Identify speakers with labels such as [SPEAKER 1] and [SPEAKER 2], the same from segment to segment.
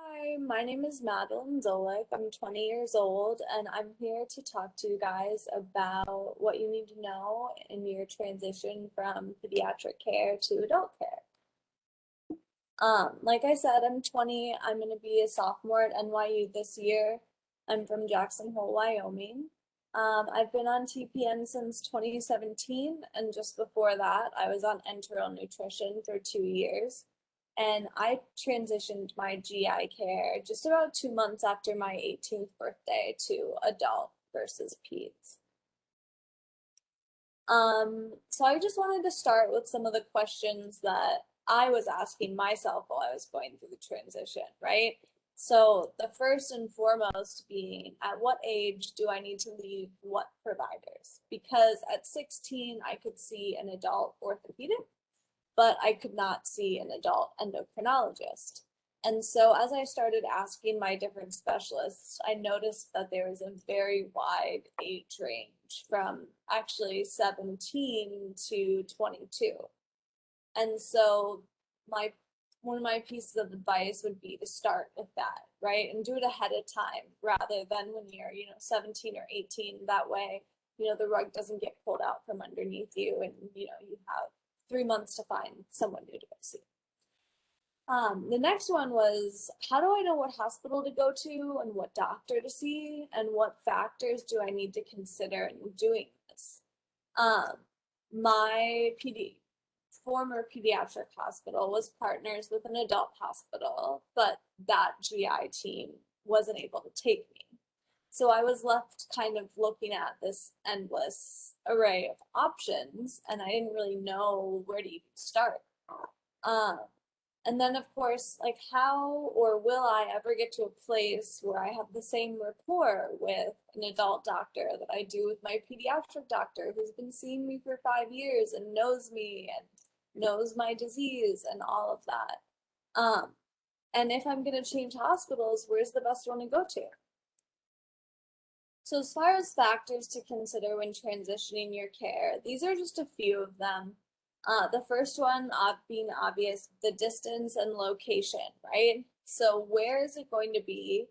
[SPEAKER 1] Hi, my name is Madeline Zolik. I'm 20 years old, and I'm here to talk to you guys about what you need to know in your transition from pediatric care to adult care. Like I said, I'm 20. I'm going to be a sophomore at NYU this year. I'm from Jackson Hole, Wyoming. I've been on TPN since 2017, and just before that, I was on enteral nutrition for 2 years. And I transitioned my GI care just about 2 months after my 18th birthday to adult versus peds. So I just wanted to start with some of the questions that I was asking myself while I was going through the transition, right? So the first and foremost being, at what age do I need to leave what providers? Because at 16, I could see an adult orthopedic, but I could not see an adult endocrinologist. And so as I started asking my different specialists, I noticed that there was a very wide age range from actually 17 to 22. And so my one of my pieces of advice would be to start with that, right? And do it ahead of time rather than when you're, 17 or 18. That way, the rug doesn't get pulled out from underneath you and, you have 3 months to find someone new to go see. The next one was, how do I know what hospital to go to and what doctor to see and what factors do I need to consider in doing this? My former pediatric hospital was partners with an adult hospital, but that GI team wasn't able to take me. So I was left kind of looking at this endless array of options, and I didn't really know where to even start. Um, and then, of course, like, how or will I ever get to a place where I have the same rapport with an adult doctor that I do with my pediatric doctor who's been seeing me for 5 years and knows me and knows my disease and all of that? And if I'm going to change hospitals, where's the best one to go to? So as far as factors to consider when transitioning your care, these are just a few of them. The first one being obvious, the distance and location, right? So where is it going to be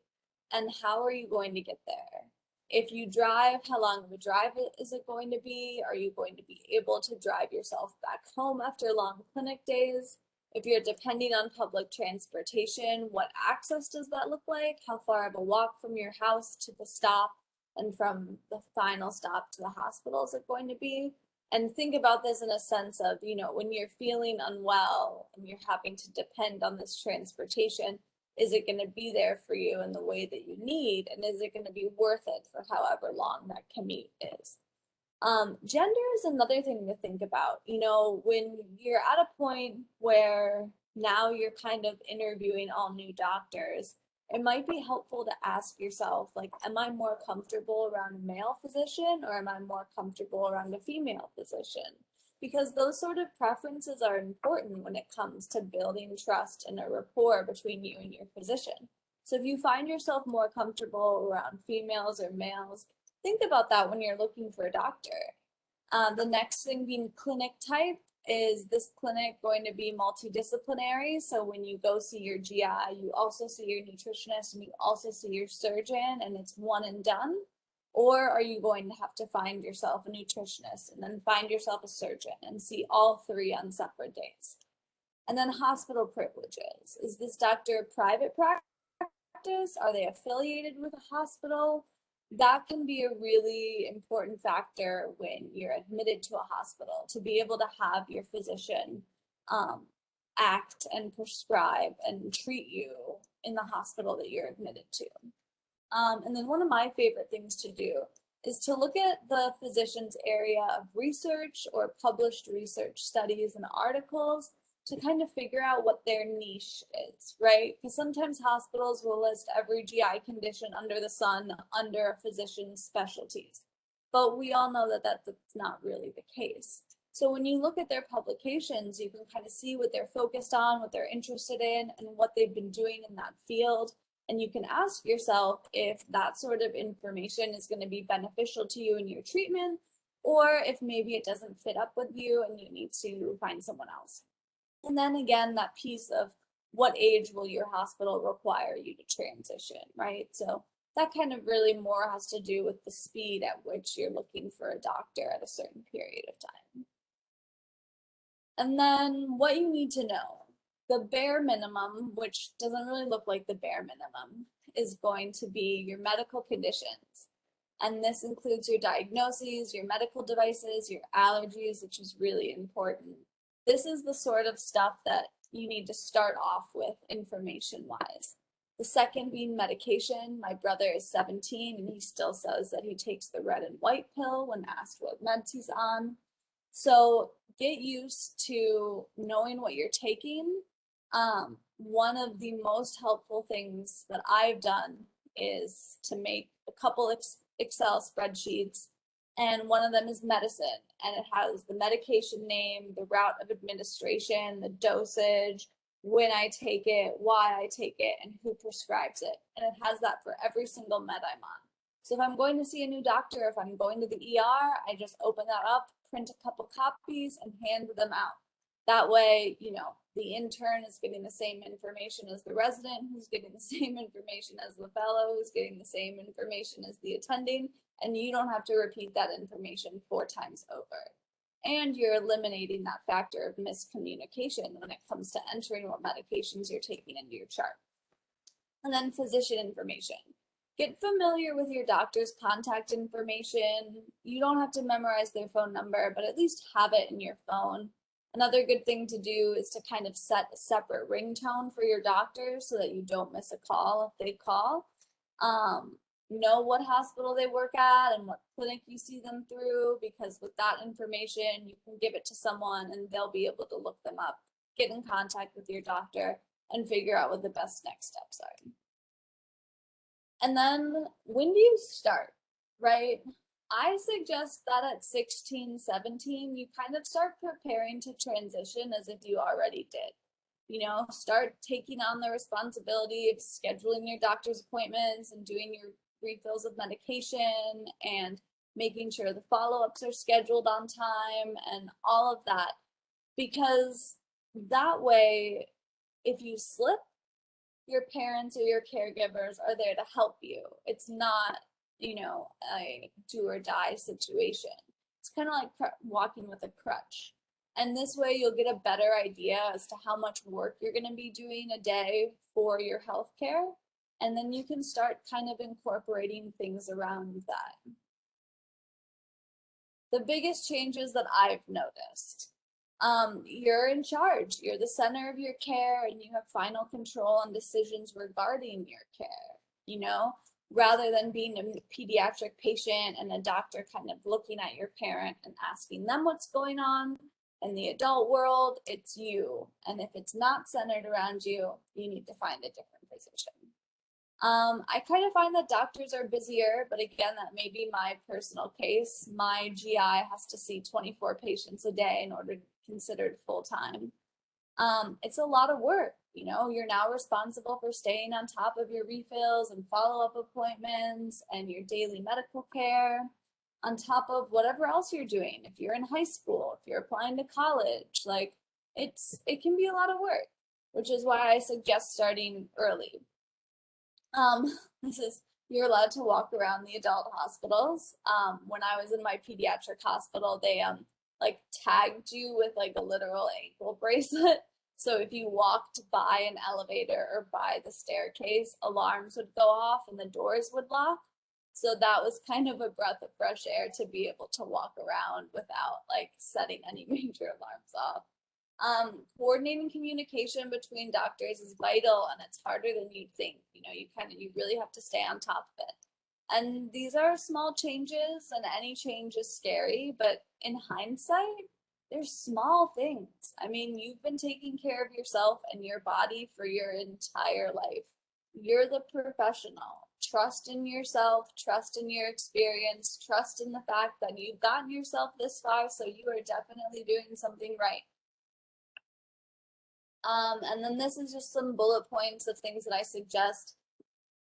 [SPEAKER 1] and how are you going to get there? If you drive, how long of a drive is it going to be? Are you going to be able to drive yourself back home after long clinic days? If you're depending on public transportation, what access does that look like? How far of a walk from your house to the stop and from the final stop to the hospital is it going to be? And think about this in a sense of, when you're feeling unwell and you're having to depend on this transportation, is it going to be there for you in the way that you need? And is it going to be worth it for however long that commute is? Gender is another thing to think about. When you're at a point where now you're kind of interviewing all new doctors, it might be helpful to ask yourself, like, am I more comfortable around a male physician or am I more comfortable around a female physician? Because those sort of preferences are important when it comes to building trust and a rapport between you and your physician. So if you find yourself more comfortable around females or males, think about that when you're looking for a doctor. The next thing being clinic type. Is this clinic going to be multidisciplinary? So when you go see your GI, you also see your nutritionist and you also see your surgeon and it's one and done? Or are you going to have to find yourself a nutritionist and then find yourself a surgeon and see all three on separate days? And then hospital privileges. Is this doctor a private practice? Are they affiliated with a hospital? That can be a really important factor when you're admitted to a hospital, to be able to have your physician act and prescribe and treat you in the hospital that you're admitted to. And then one of my favorite things to do is to look at the physician's area of research or published research studies and articles to kind of figure out what their niche is, right? Because sometimes hospitals will list every GI condition under the sun under a physician's specialties. But we all know that that's not really the case. So when you look at their publications, you can kind of see what they're focused on, what they're interested in, and what they've been doing in that field. And you can ask yourself if that sort of information is going to be beneficial to you in your treatment, or if maybe it doesn't fit up with you and you need to find someone else. And then again, that piece of what age will your hospital require you to transition, right? So that kind of really more has to do with the speed at which you're looking for a doctor at a certain period of time. And then what you need to know, the bare minimum, which doesn't really look like the bare minimum, is going to be your medical conditions. And this includes your diagnoses, your medical devices, your allergies, which is really important. This is the sort of stuff that you need to start off with information-wise. The second being medication. My brother is 17 and he still says that he takes the red and white pill when asked what meds he's on. So get used to knowing what you're taking. One of the most helpful things that I've done is to make a couple Excel spreadsheets, and one of them is medicine, and it has the medication name, the route of administration, the dosage, when I take it, why I take it, and who prescribes it. And it has that for every single med I'm on. So if I'm going to see a new doctor, if I'm going to the ER, I just open that up, print a couple copies, and hand them out. That way, you know, the intern is getting the same information as the resident, who's getting the same information as the fellow, who's getting the same information as the attending, and you don't have to repeat that information 4 times over. And you're eliminating that factor of miscommunication when it comes to entering what medications you're taking into your chart. And then physician information. Get familiar with your doctor's contact information. You don't have to memorize their phone number, but at least have it in your phone. Another good thing to do is to kind of set a separate ringtone for your doctor so that you don't miss a call if they call. Know what hospital they work at and what clinic you see them through, because with that information, you can give it to someone and they'll be able to look them up, get in contact with your doctor, and figure out what the best next steps are. And then when do you start, right? I suggest that at 16, 17, you kind of start preparing to transition as if you already did. You know, start taking on the responsibility of scheduling your doctor's appointments and doing your refills of medication and making sure the follow-ups are scheduled on time and all of that. Because that way, if you slip, your parents or your caregivers are there to help you. It's not, you know, a do or die situation. It's kind of like walking with a crutch. And this way you'll get a better idea as to how much work you're going to be doing a day for your healthcare. And then you can start kind of incorporating things around that. The biggest changes that I've noticed. You're in charge, you're the center of your care, and you have final control on decisions regarding your care, you know, rather than being a pediatric patient and a doctor kind of looking at your parent and asking them what's going on. In the adult world, it's you. And if it's not centered around you, you need to find a different position. I kind of find that doctors are busier, but again, that may be my personal case. My GI has to see 24 patients a day in order to be considered full-time. It's a lot of work, you know, you're now responsible for staying on top of your refills and follow-up appointments and your daily medical care, on top of whatever else you're doing. If you're in high school, if you're applying to college, like it can be a lot of work, which is why I suggest starting early. You're allowed to walk around the adult hospitals. When I was in my pediatric hospital, they like tagged you with like a literal ankle bracelet. So if you walked by an elevator or by the staircase, alarms would go off and the doors would lock. So that was kind of a breath of fresh air to be able to walk around without like setting any major alarms off. Coordinating communication between doctors is vital, and it's harder than you'd think. You know, you really have to stay on top of it. And these are small changes, and any change is scary, but in hindsight, they're small things. I mean, you've been taking care of yourself and your body for your entire life. You're the professional. Trust in yourself, trust in your experience, trust in the fact that you've gotten yourself this far, so you are definitely doing something right. And then this is just some bullet points of things that I suggest.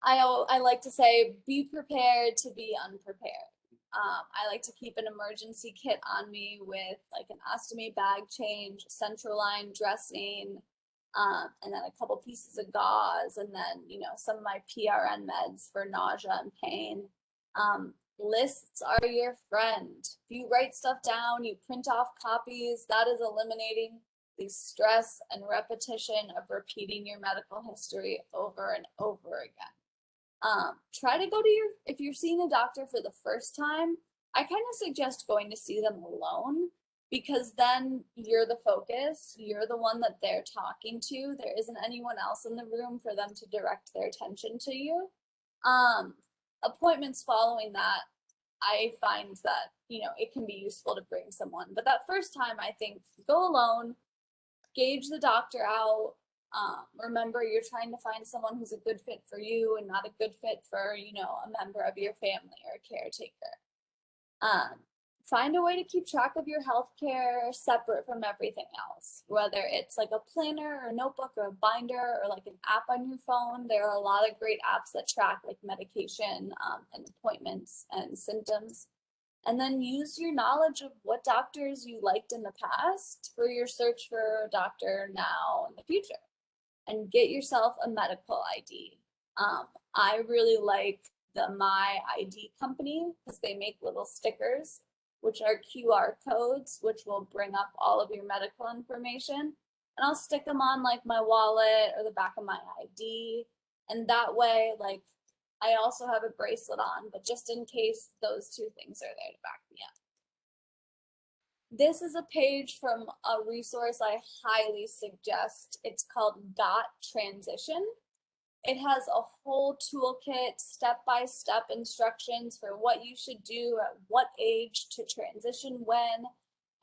[SPEAKER 1] I like to say, be prepared to be unprepared. I like to keep an emergency kit on me with like an ostomy bag change, central line dressing, and then a couple pieces of gauze, and then, you know, some of my PRN meds for nausea and pain. Lists are your friend. If you write stuff down, you print off copies, that is eliminating the stress and repetition of repeating your medical history over and over again. Try to go to if you're seeing a doctor for the first time, I kind of suggest going to see them alone, because then you're the focus, you're the one that they're talking to. There isn't anyone else in the room for them to direct their attention to you. Appointments following that, I find that, you know, it can be useful to bring someone. But that first time, I think, go alone, gauge the doctor out. Remember, you're trying to find someone who's a good fit for you and not a good fit for, you know, a member of your family or a caretaker. Find a way to keep track of your healthcare separate from everything else, whether it's like a planner or a notebook or a binder or like an app on your phone. There are a lot of great apps that track like medication and appointments and symptoms. And then use your knowledge of what doctors you liked in the past for your search for a doctor now in the future. And get yourself a medical ID. I really like the My ID company because they make little stickers, which are QR codes, which will bring up all of your medical information. And I'll stick them on like my wallet or the back of my ID. And that way, like, I also have a bracelet on, but just in case, those two things are there to back me up. This is a page from a resource I highly suggest. It's called Got Transition. It has a whole toolkit, step-by-step instructions for what you should do at what age to transition when.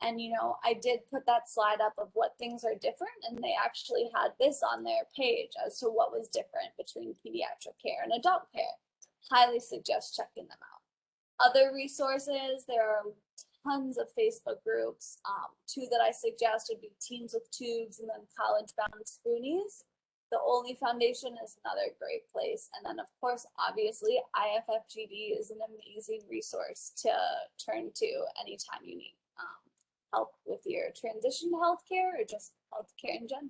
[SPEAKER 1] And, you know, I did put that slide up of what things are different, and they actually had this on their page as to what was different between pediatric care and adult care. Highly suggest checking them out. Other resources, there are tons of Facebook groups. Two that I suggest would be Teens with Tubes and then College Bound Spoonies. The Oli Foundation is another great place. And then, of course, obviously, IFFGD is an amazing resource to turn to anytime you need help with your transition to healthcare or just healthcare in general.